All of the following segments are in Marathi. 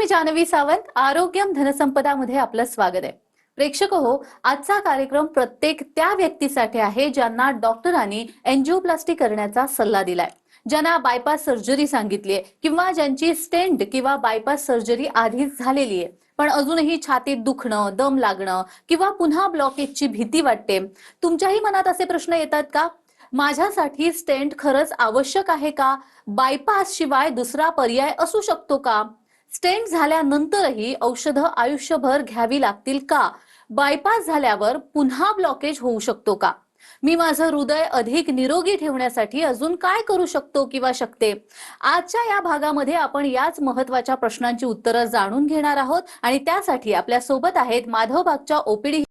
नमस्कार, मी जानवी सावंत. आरोग्यम धनसंपदा मध्ये आपलं स्वागत आहे. प्रेक्षक हो, आजचा कार्यक्रम प्रत्येक त्या व्यक्तीसाठी आहे ज्यांना डॉक्टरांनी एंजिओप्लास्टी करण्याचा सल्ला दिलाय, ज्यांना बायपास सर्जरी सांगितली आहे किंवा ज्यांची स्टेंट किंवा बायपास सर्जरी आधीच झालेली आहे पण अजूनही छातीत दुखणं, दम लागणं किंवा पुन्हा ब्लॉकेजची भीती वाटते. तुमच्याही मनात असे प्रश्न येतात का? माझ्यासाठी स्टेंट खरंच आवश्यक आहे का? बायपास शिवाय दुसरा पर्याय असू शकतो का? स्टेंट झाल्यानंतरही औषधं आयुष्यभर घ्यावी लागतील का? बायपास झाल्यावर पुन्हा ब्लॉकेज होऊ शकतो का? मी माझं हृदय अधिक निरोगी ठेवण्यासाठी अजून काय करू शकतो किंवा शकते? आजच्या या भागामध्ये आपण याच महत्त्वाच्या प्रश्नांची उत्तरं जाणून घेणार आहोत आणि त्यासाठी आपल्या सोबत आहेत माधवबागच्या ओपीडी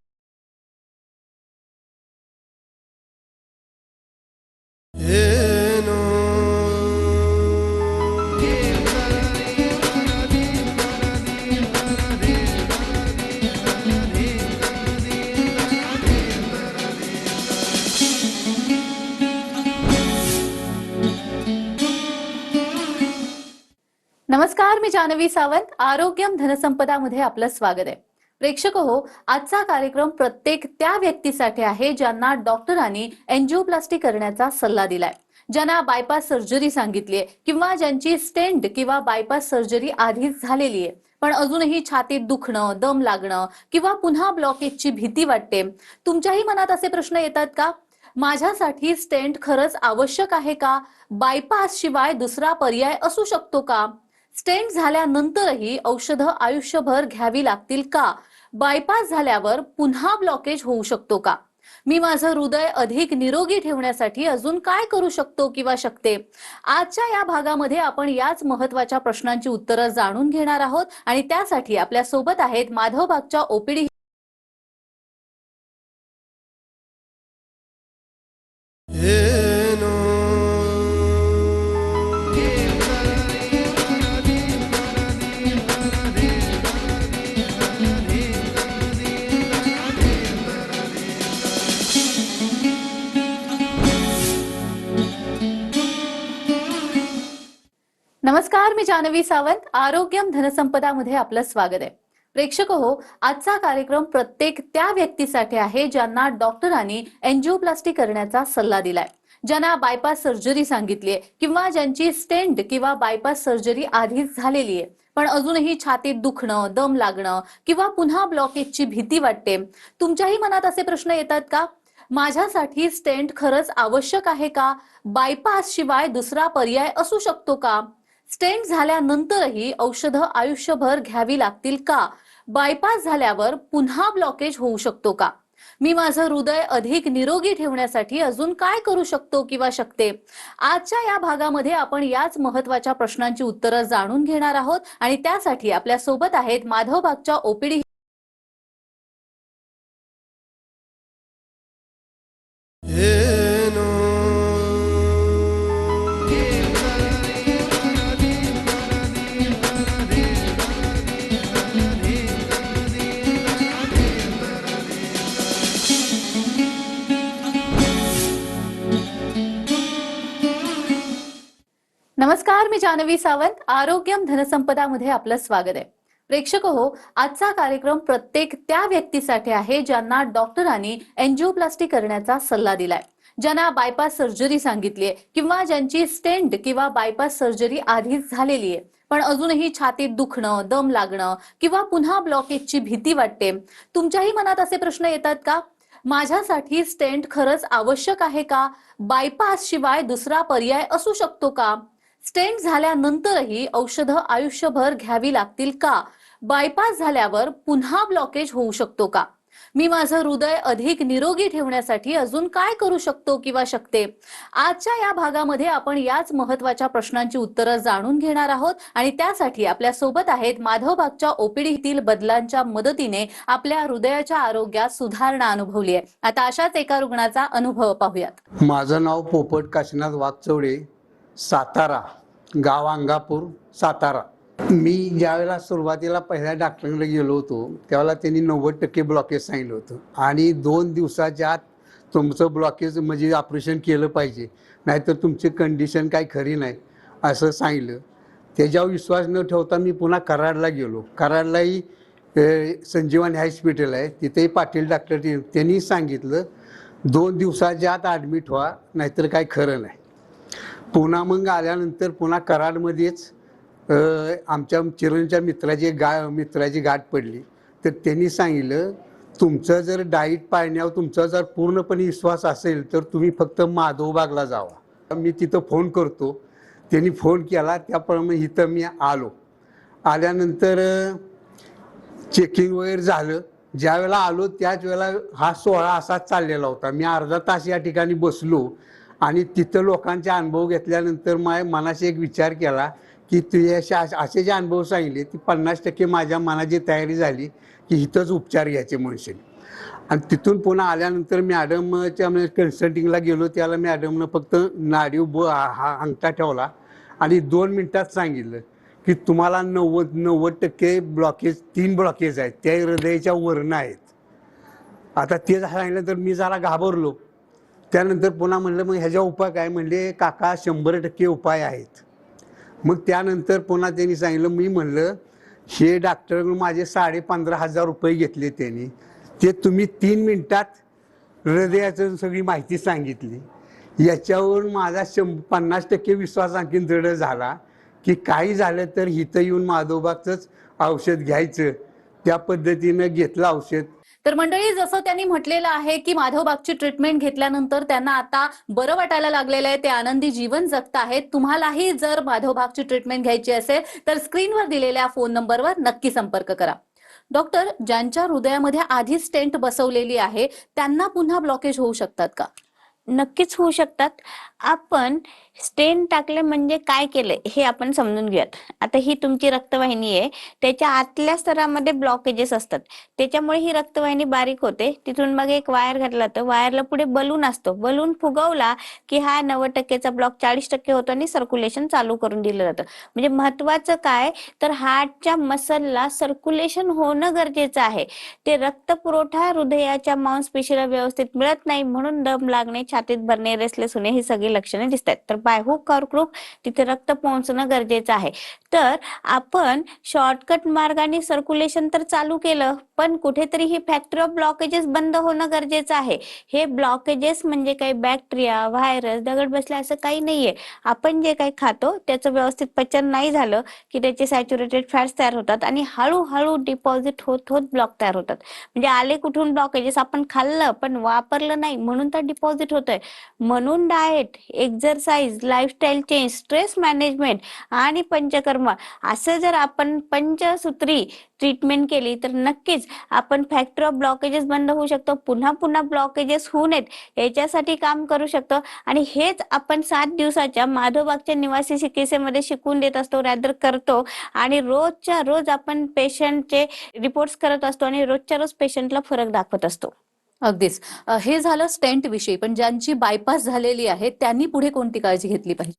नमस्कार, मी जानवी सावंत. आरोग्यम धनसंपदा मध्ये आपलं स्वागत आहे. प्रेक्षक हो, आजचा कार्यक्रम प्रत्येक त्या व्यक्तीसाठी आहे ज्यांना डॉक्टरांनी एंजिओप्लास्टी करण्याचा सल्ला दिलाय, ज्यांना बायपास सर्जरी सांगितली आहे किंवा ज्यांची स्टेंट किंवा बायपास सर्जरी आधीच झालेली आहे पण अजूनही छातीत दुखणं, दम लागणं किंवा पुन्हा ब्लॉकेजची भीती वाटते. तुमच्याही मनात असे प्रश्न येतात का? माझ्यासाठी स्टेंट खरंच आवश्यक आहे का? बायपास शिवाय दुसरा पर्याय असू शकतो का? स्टेंट झाल्यानंतरही औषधं आयुष्यभर घ्यावी लागतील का? बायपास झाल्यावर पुन्हा ब्लॉकेज होऊ शकतो का? मी माझं हृदय अधिक निरोगी ठेवण्यासाठी अजून काय करू शकतो किंवा शकते? आजच्या या भागामध्ये आपण याच महत्त्वाच्या प्रश्नांची उत्तरं जाणून घेणार आहोत आणि त्यासाठी आपल्या सोबत आहेत माधवबागच्या ओपीडी नमस्कार, मी जानवी सावंत. आरोग्यम धनसंपदा मध्ये आपलं स्वागत आहे. प्रेक्षक हो, आजचा कार्यक्रम प्रत्येक त्या व्यक्तीसाठी आहे ज्यांना डॉक्टरांनी एंजिओप्लास्टी करण्याचा सल्ला दिलाय, ज्यांना बायपास सर्जरी सांगितली आहे किंवा ज्यांची स्टेंट किंवा बायपास सर्जरी आधीच झालेली आहे पण अजूनही छातीत दुखणं, दम लागणं किंवा पुन्हा ब्लॉकेजची भीती वाटते. तुमच्याही मनात असे प्रश्न येतात का? माझ्यासाठी स्टेंट खरंच आवश्यक आहे का? बायपास शिवाय दुसरा पर्याय असू शकतो का? स्टेंट झाल्यानंतरही औषधं आयुष्यभर घ्यावी लागतील का? बायपास झाल्यावर पुन्हा ब्लॉकेज होऊ शकतो का? मी माझं हृदय अधिक निरोगी ठेवण्यासाठी अजून काय करू शकतो किंवा शकते? आजच्या या भागामध्ये आपण याच महत्त्वाच्या प्रश्नांची उत्तरं जाणून घेणार आहोत आणि त्यासाठी आपल्या सोबत आहेत माधवबागच्या ओपीडी नमस्कार, मी जानवी सावंत. आरोग्यम धनसंपदा मध्ये आपलं स्वागत आहे. प्रेक्षक हो, आजचा कार्यक्रम प्रत्येक त्या व्यक्तीसाठी आहे ज्यांना डॉक्टरांनी एंजिओप्लास्टी करण्याचा सल्ला दिलाय, ज्यांना बायपास सर्जरी सांगितली आहे किंवा ज्यांची स्टेंट किंवा बायपास सर्जरी आधीच झालेली आहे पण अजूनही छातीत दुखणं, दम लागणं किंवा पुन्हा ब्लॉकेजची भीती वाटते. तुमच्याही मनात असे प्रश्न येतात का? माझ्यासाठी स्टेंट खरंच आवश्यक आहे का? बायपास शिवाय दुसरा पर्याय असू शकतो का? स्टेंट झाल्यानंतरही औषधं आयुष्यभर घ्यावी लागतील का? बायपास झाल्यावर पुन्हा ब्लॉकेज होऊ शकतो का? मी माझं हृदय अधिक निरोगी ठेवण्यासाठी अजून काय करू शकतो किंवा शकते? आजच्या या भागामध्ये आपण याच महत्त्वाच्या प्रश्नांची उत्तरं जाणून घेणार आहोत आणि त्यासाठी आपल्या सोबत आहेत माधवबागच्या ओपीडीतील बदलांच्या मदतीने आपल्या हृदयाच्या आरोग्यात सुधारणा अनुभवली आहे. आता अशाच एका रुग्णाचा अनुभव पाहूयात. माझं नाव पोपट काशीनाथ वाघचौडे, सातारा, गाव अंगापूर, सातारा. मी ज्यावेळेला सुरुवातीला पहिल्या डॉक्टरांकडे गेलो होतो त्यावेळेला त्यांनी 90% ब्लॉकेज सांगितलं होतं आणि 2 दिवसाच्या आत तुमचं ब्लॉकेज म्हणजे ऑपरेशन केलं पाहिजे, नाहीतर तुमची कंडिशन काही खरी नाही असं सांगितलं. त्याच्यावर विश्वास न ठेवता मी पुन्हा कराडला गेलो. कराडलाही संजीवनी हॉस्पिटल आहे, तिथेही पाटील डॉक्टर त्यांनी सांगितलं 2 दिवसाच्या आत ॲडमिट व्हा, नाहीतर काय खरं नाही. पुन्हा मग आल्यानंतर पुन्हा कराडमध्येच आमच्या चिरणच्या मित्राची गाठ पडली. तर त्यांनी सांगितलं तुमचं जर डाईट पाळण्यावर तुमचा जर पूर्णपणे विश्वास असेल तर तुम्ही फक्त माधवबागला जावा. मी तिथं फोन करतो. त्यांनी फोन केला, त्याप्रमाणे इथं मी आलो. आल्यानंतर चेकिंग वगैरे झालं. ज्या वेळेला आलो त्याच वेळेला हा सोहळा असाच चाललेला होता. मी अर्धा तास या ठिकाणी बसलो आणि तिथं लोकांचे अनुभव घेतल्यानंतर माझ्या मनाशी एक विचार केला की तुझे असे जे अनुभव सांगितले ती 50% माझ्या मनाची तयारी झाली की इथंच उपचार घ्यायचे म्हणशील. आणि तिथून पुन्हा आल्यानंतर मॅडमच्या कन्सल्टिंगला गेलो. त्याला मॅडमनं फक्त नाडीव हा अंगठा ठेवला आणि 2 मिनिटात सांगितलं की तुम्हाला 90% ब्लॉकेज 3 ब्लॉकेज आहेत, त्या हृदयाच्या वरनं आहेत. आता ते सांगितलं तर मी जरा घाबरलो. त्यानंतर पुन्हा म्हणलं मग ह्याच्या उपाय काय? म्हणले काका 100% उपाय आहेत. मग त्यानंतर पुन्हा त्यांनी सांगितलं, मी म्हणलं हे डॉक्टरकडून माझे 15,500 रुपये घेतले त्यांनी, ते तुम्ही 3 मिनिटात हृदयाचं सगळी माहिती सांगितली. याच्यावरून माझा 50% विश्वास आणखीन दृढ झाला की काही झालं तर इथं येऊन माधवबागचंच औषध घ्यायचं. त्या पद्धतीनं घेतलं औषध. तर मंडळी, जसं त्यांनी म्हटलेलं आहे की माधवबागची ट्रीटमेंट घेतल्यानंतर त्यांना आता बरं वाटायला लागलेलं आहे, ते आनंदी जीवन जगत आहेत. तुम्हालाही जर माधवबागची ट्रीटमेंट घ्यायची असेल तर स्क्रीनवर दिलेल्या फोन नंबरवर नक्की संपर्क करा. डॉक्टर, ज्यांच्या हृदयामध्ये आधी स्टेंट बसवलेली आहे त्यांना पुन्हा ब्लॉकेज होऊ शकतात का? नक्कीच होऊ शकतात. आपण स्टेन टाकले म्हणजे काय केलंय हे आपण समजून घेऊयात. आता ही तुमची रक्तवाहिनी आहे, त्याच्या आतल्या स्तरामध्ये ब्लॉकेजेस असतात, त्याच्यामुळे ही रक्तवाहिनी बारीक होते. तिथून मग एक वायर घातला तर वायरला पुढे बलून असतो, बलून फुगवला की हा 90%चा ब्लॉक 40% होतो आणि सर्क्युलेशन चालू करून दिलं जातं. म्हणजे महत्वाचं काय तर हार्टच्या मसलला सर्क्युलेशन होणं गरजेचं आहे. ते रक्त पुरवठा हृदयाच्या मांसपेशीला व्यवस्थित मिळत नाही, म्हणून दम लागणे, छातीत भरणे, रेस्टलेस होणे ही सगळी लक्षणे दिसतात. तर बाय हुक ऑर क्रूक तिथे रक्त पोहोचणं गरजेचं आहे. तर आपण शॉर्टकट मार्गाने सर्क्युलेशन तर चालू केलं, पण कुठेतरी ही फॅक्टरी ऑफ ब्लॉकेजेस बंद होणं गरजेचं आहे. हे ब्लॉकेजेस म्हणजे काही बॅक्टेरिया, व्हायरस, दगड बसले असं काही नाहीये. आपण जे काही खातो त्याचं व्यवस्थित पचन नाही झालं की त्याचे सॅच्युरेटेड फॅट्स तयार होतात आणि हळूहळू डिपॉझिट होत होत ब्लॉक तयार होतात. म्हणजे आले कुठून ब्लॉकेजेस? आपण खाल्लं पण वापरलं नाही म्हणून तर डिपॉझिट होतंय. म्हणून diet, exercise, lifestyle change, stress management आणि पंचकर्म असं जर आपण पंचसूत्री ट्रीटमेंट केली तर नक्कीच आपण फॅक्टरी ऑफ ब्लॉकेजेस बंद होऊ शकतो. पुन्हा पुन्हा ब्लॉकेजेस होऊ नयेत याच्यासाठी काम करू शकतो. आणि हेच आपण 7 दिवसाच्या माधवबागच्या निवासी चिकित्सेमध्ये शिकवून देत असतो, रॅदर करतो. आणि रोजच्या रोज आपण पेशंटचे रिपोर्ट्स करत असतो आणि रोजच्या रोज पेशंटला फरक दाखवत असतो. अगदीच. हे झालं स्टेंट विषयी, पण ज्यांची बायपास झालेली आहे त्यांनी पुढे कोणती काळजी घेतली पाहिजे?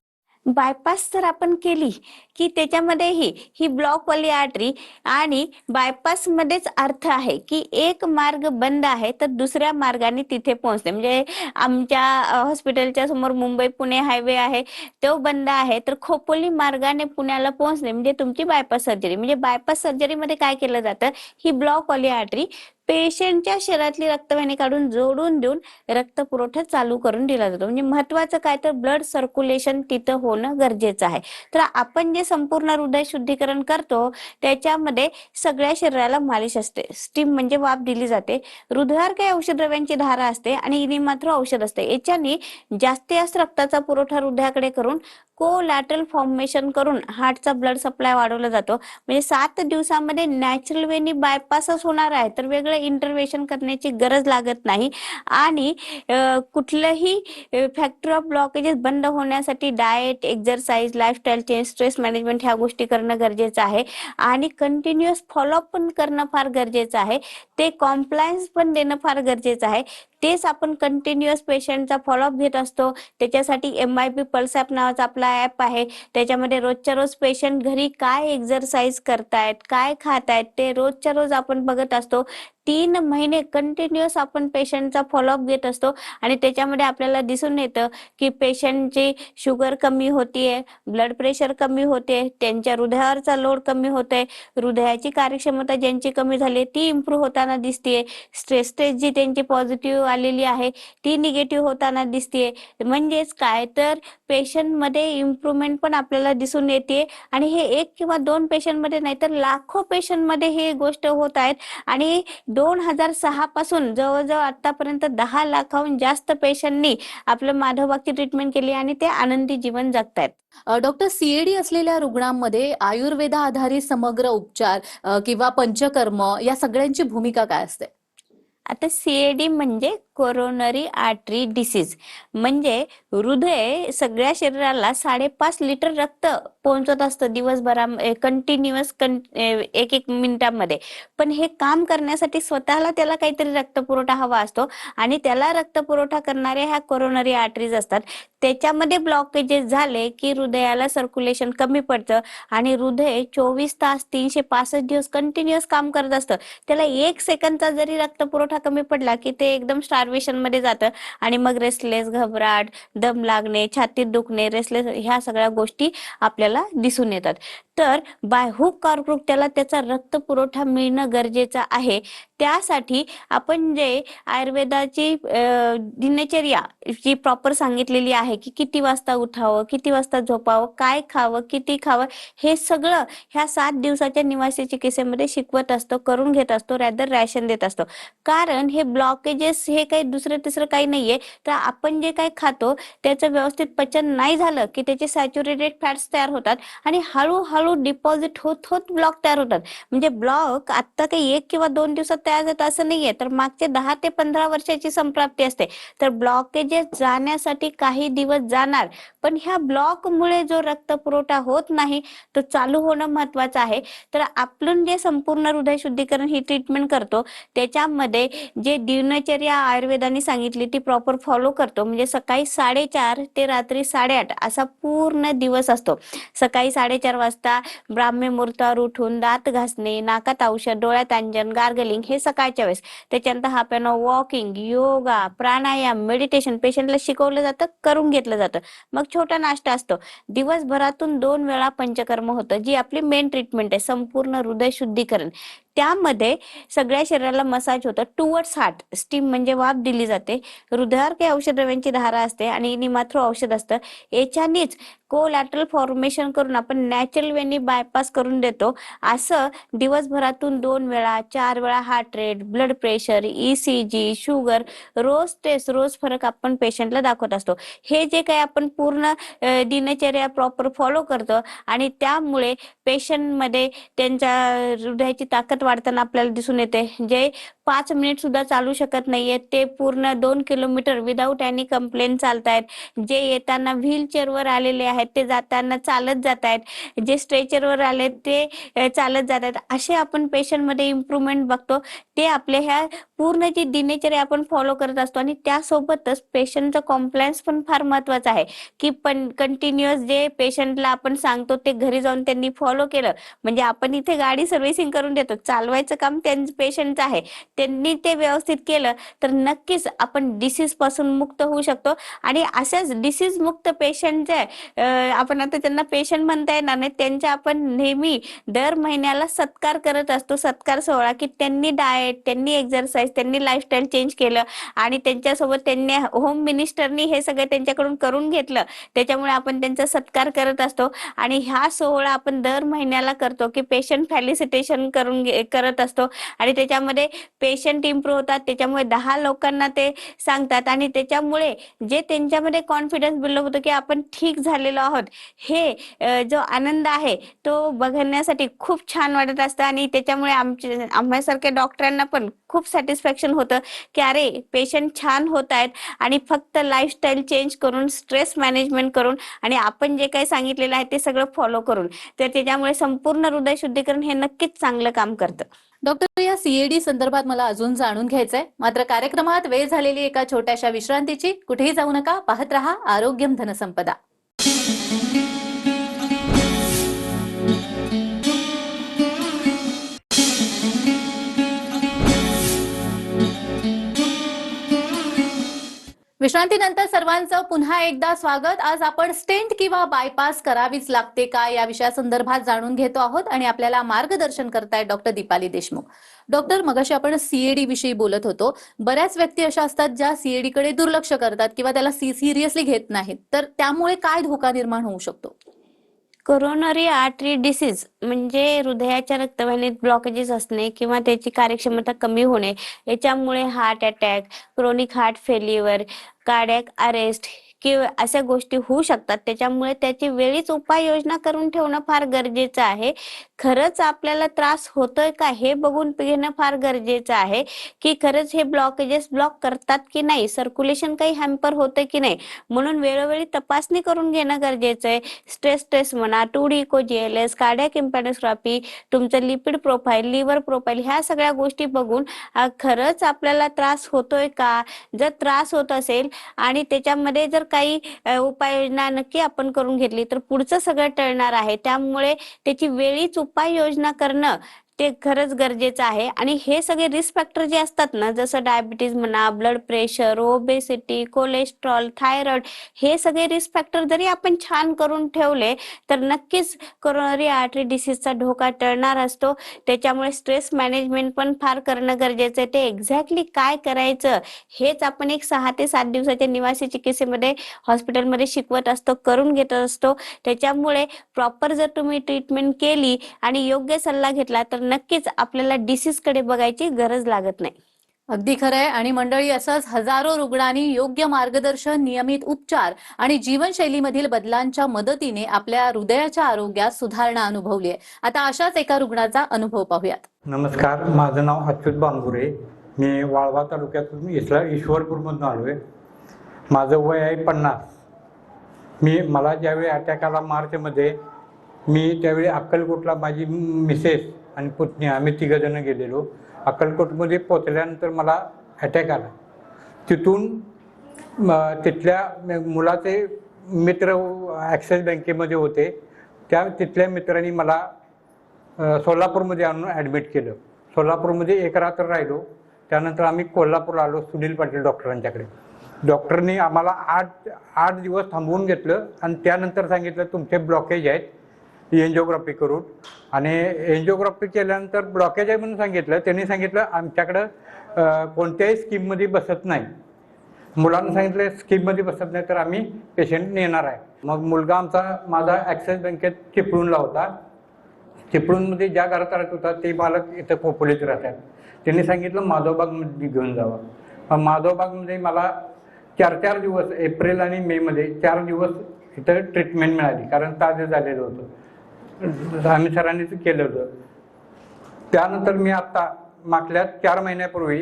बायपास जर आपण केली की त्याच्यामध्येही ही ब्लॉकवाली आर्टरी आणि बायपास मध्येच अर्थ आहे की एक मार्ग बंद आहे तर दुसऱ्या मार्गाने तिथे पोहोचते. म्हणजे आमच्या हॉस्पिटलच्या समोर मुंबई पुणे हायवे आहे, तो बंद आहे, तर खोपोली मार्गाने पुण्याला पोहोचणे म्हणजे तुमची बायपास सर्जरी. म्हणजे बायपास सर्जरीमध्ये काय केलं जातं, ही ब्लॉकवाली आर्टरी पेशंटच्या शरीरातली रक्तवाहिनी काढून जोडून देऊन रक्त पुरवठा चालू करून दिला जातो. म्हणजे महत्वाचं काय तर ब्लड सर्क्युलेशन तिथं होणं गरजेचं आहे. तर आपण जे संपूर्ण हृदय शुद्धीकरण करतो त्याच्यामध्ये सगळ्या शरीराला मालिश असते, स्टीम म्हणजे वाफ दिली जाते, हृदयावर काही औषधद्रव्यांची धारा असते आणि इनिमात्र औषध असते. याच्याने जास्त रक्ताचा पुरवठा हृदयाकडे करून कोलॅटरल फॉर्मेशन करून हार्टचा ब्लड सप्लाय वाढवला जातो. म्हणजे 7 दिवसामध्ये नॅचरल वेनी बायपासच होणार आहे, तर वेगळं इंटरव्हेन्शन करण्याची गरज लागत नाही. आणि कुठलंही फॅक्टरी ऑफ ब्लॉकेजेस बंद होण्यासाठी diet, exercise, lifestyle change, stress management ह्या गोष्टी करणं गरजेचं आहे. आणि कंटिन्युअस फॉलोअप पण करणं फार गरजेचं आहे. ते कॉम्प्लायन्स पण देणं फार गरजेचं आहे. तेच आपण कंटिन्युअस पेशंटचा फॉलोअप घेत असतो. त्याच्यासाठी MIP पल्स ॲप नावाचा आपला ॲप आहे. त्याच्यामध्ये रोजच्या रोज पेशंट घरी काय एक्झरसाइज करतायत, काय खातायत ते रोजच्या रोज आपण बघत असतो. 3 महिने कंटिन्युअस आपण पेशंटचा फॉलोअप घेत असतो आणि त्याच्यामध्ये आपल्याला दिसून येतं की पेशंटची शुगर कमी होतीये, ब्लड प्रेशर कमी होते, त्यांच्या हृदयावरचा लोड कमी होतोय, हृदयाची कार्यक्षमता ज्यांची कमी झाली ती इम्प्रूव्ह होताना दिसतेय, स्ट्रेस टेस्ट जी त्यांची पॉझिटिव्ह आलेली आहे ती निगेटिव्ह होताना दिसतेय. म्हणजेच काय तर पेशंट मध्ये इम्प्रूव्हमेंट पण आपल्याला दिसून येते आणि हे 1 किंवा 2 पेशंट मध्ये नाही तर लाखो पेशंट मध्ये ही गोष्ट होत आहेत. आणि 2006 पासून जवळजवळ आतापर्यंत 10 लाखाहून जास्त पेशंटनी आपलं माधवबागची ट्रीटमेंट केली आणि ते आनंदी जीवन जगतायत. डॉक्टर, सीएडी असलेल्या रुग्णांमध्ये आयुर्वेदा आधारित समग्र उपचार किंवा पंचकर्म या सगळ्यांची भूमिका काय असते? आता सीएडी म्हणजे कोरोनरी आर्टरी डिसीज, म्हणजे हृदय सगळ्या शरीराला 5.5 लिटर रक्त पोहोचत असतं दिवसभरा कंटिन्युअस 1-1 मिनिटामध्ये. पण हे काम करण्यासाठी स्वतःला त्याला काहीतरी रक्त पुरवठा हवा असतो आणि त्याला रक्त पुरवठा करणाऱ्या ह्या कोरोनरी आर्टरीज असतात. त्याच्यामध्ये ब्लॉकेजेस झाले की हृदयाला सर्क्युलेशन कमी पडतं आणि हृदय 24 तास 365 दिवस कंटिन्युअस काम करत असतं. त्याला 1 सेकंदचा जरी रक्त पुरवठा कमी पडला की ते एकदम स्टार्वेशन मध्ये जातं आणि मग रेस्टलेस, घबराट, दम लागणे, छातीत दुखणे, रेस्टलेस ह्या सगळ्या गोष्टी आपल्याला दिसून येतात. तर बाय हुक ऑर क्रूक त्याला त्याचा रक्त पुरवठा मिळणं गरजेचं आहे. त्यासाठी आपण जे आयुर्वेदाची दिनचर्या जी प्रॉपर सांगितलेली आहे की किती वाजता उठावं, किती वाजता झोपावं, काय खावं, किती खावं, हे सगळं ह्या 7 दिवसाच्या निवासी चिकित्सेमध्ये शिकवत असतो, करून घेत असतो, रॅदर रॅशन देत असतो. कारण हे ब्लॉकेजेस हे काही दुसरं तिसरं काही नाहीये. तर आपण जे काही खातो त्याचं व्यवस्थित पचन नाही झालं की त्याचे सॅच्युरेटेड फॅट्स तयार होतात आणि हळूहळू डिपॉझिट होत होत ब्लॉक तयार होतात. म्हणजे ब्लॉक आता काही 1 किंवा 2 दिवसात तयार होत असं नाहीये, तर मागचे 10 ते 15 वर्षाची संप्राप्ती असते. तर ब्लॉकेजेस जाण्यासाठी काही दिवस जाणार, पण ह्या ब्लॉकमुळे जो रक्त पुरवठा होत नाही तो चालू होणं महत्वाचं आहे. तर आपण जे संपूर्ण हृदय शुद्धीकरण ही ट्रीटमेंट करतो त्याच्यामध्ये जे दिनचर्या आयुर्वेदाने सांगितली ती प्रॉपर फॉलो करतो. म्हणजे सकाळी 4:30 ते रात्री 8:30 असा पूर्ण दिवस असतो. सकाळी 4:30 वाजता ब्राह्मी मुहूर्तावर उठून दात घासणे, नाकात औषध, डोळ्यात अंजन, गार्गलिंग हे सकाळच्या वेळेस. त्याच्यानंतर half an hour walking, yoga, pranayama, meditation पेशंटला शिकवलं जातं, करून घेतलं जातं. मग छोटा नाश्ता असतो. दिवसभरातून 2 वेळा पंचकर्म होतं, जी आपली मेन ट्रीटमेंट आहे संपूर्ण हृदय शुद्धीकरण. त्यामध्ये सगळ्या शरीराला मसाज होतं. टुवर्ड्स हार्ट स्टीम म्हणजे वाफ दिली जाते. हृदयावर काही औषधद्रव्यांची धारा असते आणि निमाथ्रो औषध असतं. याच्यानेच कोलॅटरल फॉर्मेशन करून आपण नॅचरल वेनी बायपास करून देतो. असं दिवसभरातून 2 वेळा 4 वेळा heart rate, blood pressure, ECG, sugar रोज टेस्ट, रोज फरक आपण पेशंटला दाखवत असतो. हे जे काही आपण पूर्ण दिनचर्या प्रॉपर फॉलो करतो आणि त्यामुळे पेशंटमध्ये त्यांच्या हृदयाची ताकद वाढताना आपल्याला दिसून येते. जे 5 मिनिट सुद्धा चालू शकत नाहीये ते पूर्ण 2 किलोमीटर विदाऊट एनी कंप्लेंट चालतायत. जे येताना व्हीलचेअरवर आलेले आहेत ते जाताना चालत जात आहेत. जे स्ट्रेचरवर आले ते चालत जात आहेत. असे आपण पेशंटमध्ये इम्प्रूव्हमेंट बघतो. ते आपल्या ह्या पूर्ण जी दिनचर्या आपण फॉलो करत असतो आणि त्यासोबतच पेशंटचं कॉम्प्लायन्स पण फार महत्वाचं आहे की पण कंटिन्युअस जे पेशंटला आपण सांगतो ते घरी जाऊन त्यांनी फॉलो केलं. म्हणजे आपण इथे गाडी सर्व्हिसिंग करून देतो, चालवायचं काम त्यांचं पेशंटचं आहे. त्यांनी ते व्यवस्थित केलं तर नक्कीच आपण डिसीज पासून मुक्त होऊ शकतो. आणि अशाच डिसीज मुक्त पेशंटचे आपण आता त्यांना पेशंट म्हणता येणार नाही, त्यांच्या आपण नेहमी दर महिन्याला सत्कार करत असतो. सत्कार सोहळा की त्यांनी डाएट, त्यांनी एक्सरसाइज, त्यांनी लाईफस्टाईल चेंज केलं आणि त्यांच्यासोबत त्यांनी होम मिनिस्टरनी हे सगळं त्यांच्याकडून करून घेतलं. त्याच्यामुळे आपण त्यांचा सत्कार करत असतो आणि हा सोहळा आपण दर महिन्याला करतो की पेशंट फॅलिसिटेशन करत असतो आणि त्याच्यामध्ये पेशंट इम्प्रूव्ह होतात. त्याच्यामुळे 10 लोकांना ते सांगतात आणि त्याच्यामुळे जे त्यांच्यामध्ये कॉन्फिडन्स बिल्ड होतो की आपण ठीक झालेलो आहोत, हे जो आनंद आहे तो बघण्यासाठी खूप छान वाटत असतं. आणि त्याच्यामुळे आम्हासारख्या डॉक्टरांना पण खूप सॅटिस्फॅक्शन होतं की अरे पेशंट छान होत आहेत आणि फक्त लाईफस्टाईल चेंज करून, स्ट्रेस मॅनेजमेंट करून आणि आपण जे काही सांगितलेलं आहे ते सगळं फॉलो करून, तर त्याच्यामुळे संपूर्ण हृदय शुद्धीकरण हे नक्कीच चांगलं काम करतं. डॉक्टर, या सीएडी संदर्भात मला अजून जाणून घ्यायचंय, मात्र कार्यक्रमात वेळ झालेली एका छोट्याशा विश्रांतीची. कुठेही जाऊ नका, पाहत रहा आरोग्यम धनसंपदा. विश्रांतीनंतर सर्वांचं पुन्हा एकदा स्वागत. आज आपण स्टेंट किंवा बायपास करावीच लागते का या विषयासंदर्भात जाणून घेतो आहोत आणि आपल्याला मार्गदर्शन करतायत डॉक्टर दीपाली देशमुख. डॉक्टर, मगाशी आपण सीएडी विषयी बोलत होतो. बऱ्याच व्यक्ती अशा असतात ज्या सीएडी कडे दुर्लक्ष करतात किंवा त्याला सिरियसली घेत नाहीत, तर त्यामुळे काय धोका निर्माण होऊ शकतो? कोरोनरी आर्टरी डिसीज म्हणजे हृदयाच्या रक्तवाहिनीत ब्लॉकेजेस असणे किंवा त्याची कार्यक्षमता कमी होणे, याच्यामुळे heart attack, chronic heart failure, cardiac arrest किंवा अशा गोष्टी होऊ शकतात. त्याच्यामुळे त्याची वेळीच उपाययोजना करून ठेवणं फार गरजेचं आहे. खरंच आपल्याला त्रास होतोय का हे बघून घेणं फार गरजेचं आहे की खरंच हे ब्लॉकेजेस ब्लॉक करतात की नाही, सर्क्युलेशन काही हॅम्पर होतंय की नाही, म्हणून वेळोवेळी तपासणी करून घेणं गरजेचं आहे. स्ट्रेस म्हणा, 2D इको GLS, कार्डियक इम्पेडन्सोग्राफी, तुमचं लिपिड प्रोफाईल, लिव्हर प्रोफाईल, ह्या सगळ्या गोष्टी बघून खरंच आपल्याला त्रास होतोय का. जर त्रास होत असेल आणि त्याच्यामध्ये जर काही उपाययोजना नक्की आपण करून घेतली तर पुढचं सगळं टळणार आहे. त्यामुळे त्याची वेळीच उपाययोजना करणं ते खरंच गरजेचं आहे. आणि हे सगळे रिस्क फॅक्टर जे असतात ना, जसं डायबिटीज म्हणा, blood pressure, obesity, cholesterol, thyroid, हे सगळे रिस्क फॅक्टर जरी आपण छान करून ठेवले तर नक्कीच कोरोनरी आर्टरी डिसीजचा धोका टळणार असतो. त्याच्यामुळे स्ट्रेस मॅनेजमेंट पण फार करणं गरजेचं आहे. ते एक्झॅक्टली काय करायचं हेच आपण एक 6 ते 7 दिवसाच्या निवासी चिकित्सेमध्ये हॉस्पिटलमध्ये शिकवत असतो, करून घेत असतो. त्याच्यामुळे प्रॉपर जर तुम्ही ट्रीटमेंट केली आणि योग्य सल्ला घेतला तर नक्कीच आपल्याला डिसीज कडे बघायची गरज लागत नाही. अगदी खरं आहे. आणि मंडळी, असंच हजारो रुग्णांनी योग्य मार्गदर्शन, नियमित उपचार आणि जीवनशैलीमधील बदलांच्या मदतीने आपल्या हृदयाच्या आरोग्यात सुधारणा अनुभवली आहे. आता अशाच एका रुग्णाचा अनुभव पाहूयात. नमस्कार, माझं नाव अच्युत बांबुरे. मी वाळवा तालुक्यातून ईश्वरपूरमधून आलो आहे. माझं वय आहे 50. मला ज्यावेळी अटॅक आला मार्चमध्ये, मी त्यावेळी अक्कलकोटला माझी मिसेस आणि पुतणी आम्ही 3 जण गेलेलो. अक्कलकोटमध्ये पोचल्यानंतर मला अटॅक आला. तिथून तिथल्या मुलाचे मित्र ॲक्सिस बँकेमध्ये होते. तिथल्या मित्रांनी मला सोलापूरमध्ये आणून ॲडमिट केलं. सोलापूरमध्ये 1 रात्र राहिलो. त्यानंतर आम्ही कोल्हापूरला आलो सुनील पाटील डॉक्टरांच्याकडे. डॉक्टरनी आम्हाला 8 दिवस थांबवून घेतलं आणि त्यानंतर सांगितलं तुमचे ब्लॉकेज आहेत, एन्जिओग्राफी करून. आणि एन्जिओग्राफी केल्यानंतर ब्लॉकेज आहे म्हणून सांगितलं. त्यांनी सांगितलं आमच्याकडं कोणत्याही स्कीममध्ये बसत नाही. मुलांना सांगितलं स्कीममध्ये बसत नाही तर आम्ही पेशंट नेणार आहे. मग मुलगा माझा ॲक्सिस बँकेत चिपळूणला होता. चिपळूणमध्ये ज्या घरात राहत होता ते मालक इथं खोपोलीत राहतात. त्यांनी सांगितलं माधवबागमध्ये घेऊन जावं. मग माधवबागमध्ये मला 4 दिवस एप्रिल आणि मेमध्ये 4 दिवस इथं ट्रीटमेंट मिळाली, कारण ताजे झालेलं होतं. आम्ही सरांनीच केलं होतं. त्यानंतर मी आत्ता मागल्या 4 महिन्यापूर्वी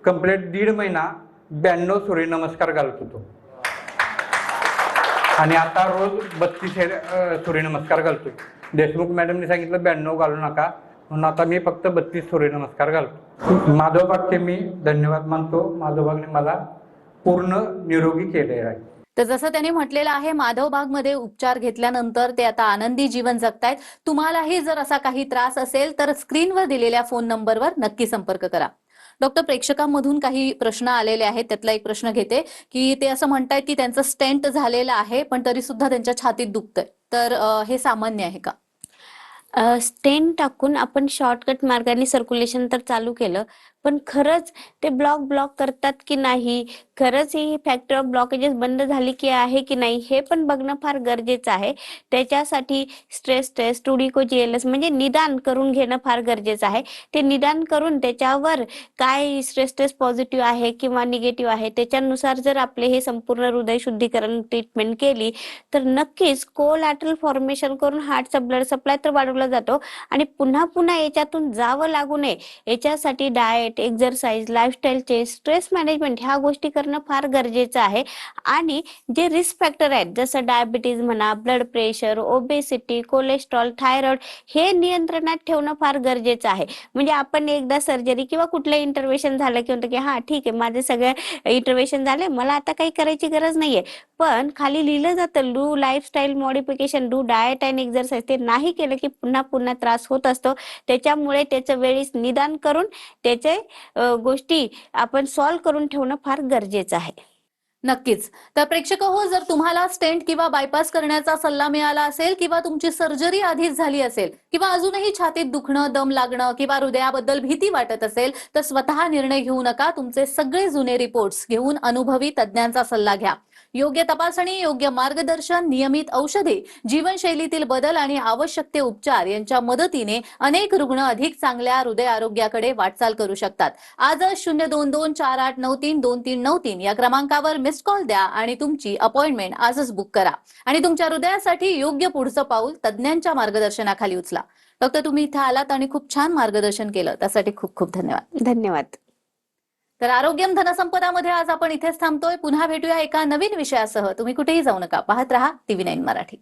कंप्लीट 1.5 महिना 92 सूर्यनमस्कार घालत होतो आणि आता रोज 32 सूर्यनमस्कार घालतोय. देशमुख मॅडमने सांगितलं 92 घालू नका, म्हणून आता मी फक्त 32 सूर्यनमस्कार घालतो. माधवबागचे मी धन्यवाद मानतो. माधवबागने मला पूर्ण निरोगी केले आहे. तर जसं त्यांनी म्हटलेलं आहे, माधवबागमध्ये उपचार घेतल्यानंतर ते आता आनंदी जीवन जगतायत. तुम्हालाही जर असा काही त्रास असेल तर स्क्रीनवर दिलेल्या फोन नंबरवर नक्की संपर्क करा. डॉक्टर, प्रेक्षकांमधून काही प्रश्न आलेले आहेत. त्यातला एक प्रश्न घेते की ते असं म्हणतायत की त्यांचं स्टेंट झालेलं आहे पण तरी सुद्धा त्यांच्या छातीत दुखतंय, तर हे सामान्य आहे का? स्टेन टाकून आपण शॉर्टकट मार्गाने सर्क्युलेशन तर चालू केलं, पण खरंच ते ब्लॉक करतात की नाही, खरंच ही फॅक्टर ऑफ ब्लॉकेजेस बंद झाली की आहे की नाही, हे पण बघणं फार गरजेचं आहे. त्याच्यासाठी stress taste, 2D eco GLS म्हणजे निदान करून घेणं फार गरजेचं आहे. ते निदान करून त्याच्यावर काय स्ट्रेस टेस्ट पॉझिटिव्ह आहे किंवा निगेटिव्ह आहे त्याच्यानुसार जर आपले हे संपूर्ण हृदय शुद्धीकरण ट्रीटमेंट केली तर नक्कीच कोलॅटरल फॉर्मेशन करून हार्टचा ब्लड सप्लाय तर वाढवला जातो आणि पुन्हा याच्यातून जावं लागू नये याच्यासाठी diet, exercise, lifestyle change, stress management ह्या गोष्टी करणं फार गरजेचं आहे. आणि जे रिस्क फॅक्टर आहेत जसं डायबिटीज म्हणा, blood pressure, obesity, cholesterol, thyroid, हे नियंत्रणात ठेवणं फार गरजेचं आहे. म्हणजे आपण एकदा सर्जरी किंवा कुठलं इंटरव्हेन्शन झालं की म्हणतो की हा ठीक आहे, माझे सगळे इंटरव्हेन्शन झाले, मला आता काही करायची गरज नाहीये, पण खाली लिहिलं जातं do lifestyle modification, do diet and exercise. ते नाही केलं की पुन्हा त्रास होत असतो. त्याच्यामुळे त्याचं वेळीच निदान करून त्याचे गोष्टी आपण सॉल्व्ह करून ठेवणं फार गरजेचं गरजेचं आहे. नक्कीच. तर प्रेक्षक हो, जर तुम्हाला स्टेंट किंवा बायपास करण्याचा सल्ला मिळाला असेल किंवा तुमची सर्जरी आधीच झाली असेल किंवा अजूनही छातीत दुखणं, दम लागणं किंवा हृदयाबद्दल भीती वाटत असेल तर स्वतः निर्णय घेऊ नका. तुमचे सगळे जुने रिपोर्ट्स घेऊन अनुभवी तज्ज्ञांचा सल्ला घ्या. योग्य तपासणी, योग्य मार्गदर्शन, नियमित औषधे, जीवनशैलीतील बदल आणि आवश्यक ते उपचार यांच्या मदतीने अनेक रुग्ण अधिक चांगल्या हृदय आरोग्याकडे वाटचाल करू शकतात. आजच 022489329393 या क्रमांकावर मिस्ड कॉल द्या आणि तुमची अपॉइंटमेंट आजच बुक करा आणि तुमच्या हृदयासाठी योग्य पुढचं पाऊल तज्ज्ञांच्या मार्गदर्शनाखाली उचला. डॉक्टर, तुम्ही इथे आलात आणि खूप छान मार्गदर्शन केलं, त्यासाठी खूप खूप धन्यवाद. धन्यवाद. तर आरोग्यम धनसंपदामध्ये आज आपण इथेच थांबतोय. पुन्हा भेटूया एका नवीन विषयासह. तुम्ही कुठेही जाऊ नका. पाहत रहा TV9 मराठी.